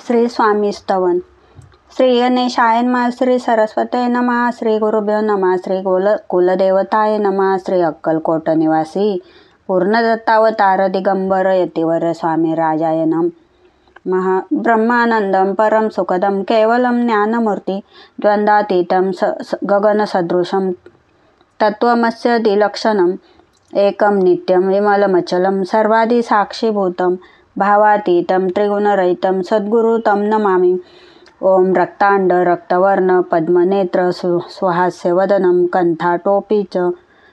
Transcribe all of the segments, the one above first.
श्री स्वामी स्तवन. श्री गणेशाय नमः. श्री सरस्वती नमः. श्री गुरुभ्यो नमः. श्री कुलदेवताय नमः. श्री अक्कलकोट निवासी पूर्णदत्तावतार दिगंबर यतिवर स्वामी राजाय नमः. ब्रह्मानंदम परम सुखदम केवलम ज्ञानमूर्ती द्वंद्वातीतं गगनसदृशं तत्त्वमस्य दिलक्षणम् एकं नित्यं विमलमचलं सर्वादिसाक्षीभूतं भावातीतं त्रिगुणरहितं सद्गुरु तं नमामि. ओम रक्तांड रक्तवर्ण पद्मनेत्र सुहास्यवदनं कंठाटोपी च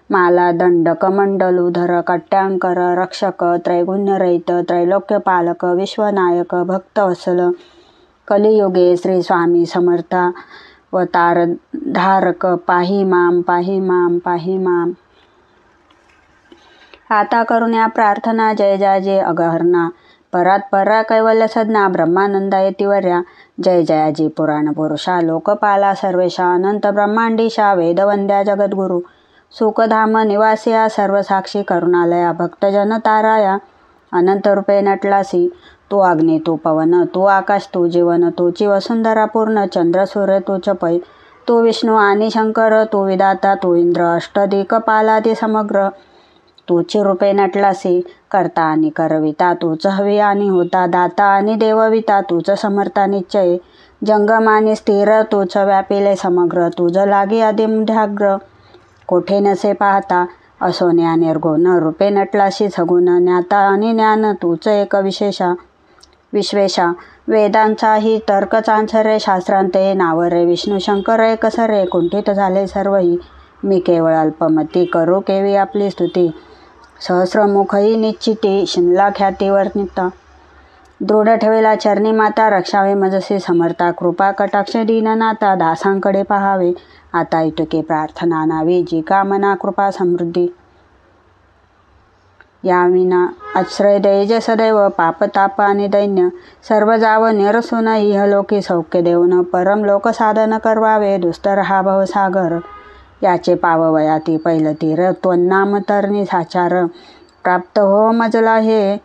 माला दंडकमंडलुधर कट्यांकर रक्षक त्रैगुण्यरहित त्रैलोक्यपालक विश्वनायक भक्तवत्सल कलियुगे श्री स्वामी समर्थावतार धारक पाही माम पाही माम पाही माम. आता करुण्या प्रार्थना जय जयाजी अगहरणा परात परा कैवल्य सदना ब्रह्मानंदा यतिवर्या जय जयाजी पुराण पुरुषा लोकपाला सर्वेशा अनंत ब्रह्मांडीशा वेदवंद्या जगद्गुरु सुखधाम निवासिया सर्वसाक्षी करुणालया भक्तजन ताराया अनंत रूपे नटलासी. तू अग्नी तू पवन तू आकाश तू जीवन तूची वसुंधरा पूर्ण चंद्र सूर्य तू चपै तू विष्णू आणि शंकर तू विधाता तू इंद्र अष्टदिक्पालादी समग्र तूची रूपे नटलासी. करता आणि करविता तूच हवी आणि होता दाता आणि देवविता तूच समर्था निश्चय जंगम आणि स्थिर तूच व्यापिले समग्र तुझ लागी आदिमध्याग्र कोठे नसे पाहता असोन्या निर्गुण रूपे नटलाशी सगुण ज्ञाता आणि ज्ञान तूच एक विश्वेशा वेदांचाही तर्क चांचरे शास्त्रांते नावरे विष्णू शंकर एक सरे कुंठित झाले सर्वही मी केवळ अल्पमती करू केवी आपली स्तुती सहस्रमुखही निश्चिती शिनला ख्याती वर्णिता दृढ ठेवेला चरणी माता रक्षावे मजसी समर्था कृपा कटाक्ष दीननाथा दासांकडे पहावे आता इतुके प्रार्थना नावी जी कामना कृपा समृद्धी याविना आश्रय दैज सदैव पापताप आणि दैन्य सर्व जाव निरसून इहलोकी सौख्य देऊन परम लोक साधन करवावे दुस्तर हा भवसागर याचे पाववयाती पहिलं तीर त्वन्नाम तरणी साचार प्राप्त हो मजला हे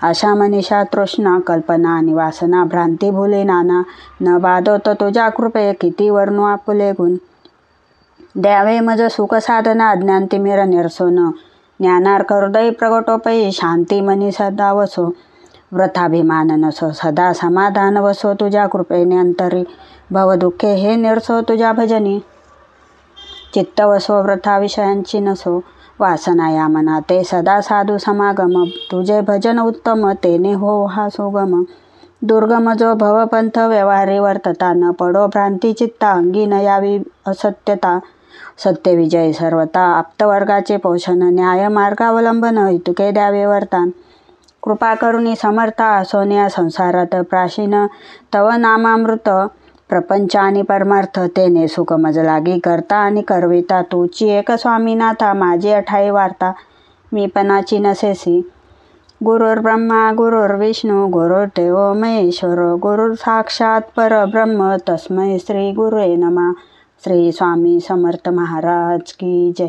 आशा मनीषा तृष्णा कल्पना आणि वासना भ्रांती भुले नाना न बाधोत तुझ्या कृपे किती वर्णू आपुले गुण द्यावे मज सुख साधना अज्ञान तिमिर निरसोन ज्ञानार्क हृदय प्रगटोपई शांती मनी सदा वसो व्रताभिमान नसो सदा समाधान वसो तुझ्या कृपेने अंतरी भवदुःखे हे निरसो तुझ्या भजनी चित्त वसो व्रता विषयांची नसो वासना या मना ते सदा साधू समागम तुझे भजन उत्तम तेने हो हा सुगम दुर्गम जो भवपंथ व्यवहारी वर्तता न पडो भ्रांती चित्ता अंगी न यावी असत्यता सत्य विजय सर्वता आप्तवर्गाचे पोषण न्याय मार्गावलंबन हितुके द्यावे वर्तान कृपा करुणी समर्था सोन्या संसारात प्राचीन तव नामामृत प्रपंच आणि परमार्थ तेने सुख मज लागी करता आणि करविता तूची एक स्वामीनाथा माझी अठाई वार्ता मी पणाची नसेसी. गुरुर् ब्रह्मा गुरुर्विष्णू गुरुर्देव महेश्वर गुरुर साक्षात परब्रह्म तस्मै श्री गुरुवे नमः. श्री स्वामी समर्थ महाराज की जय.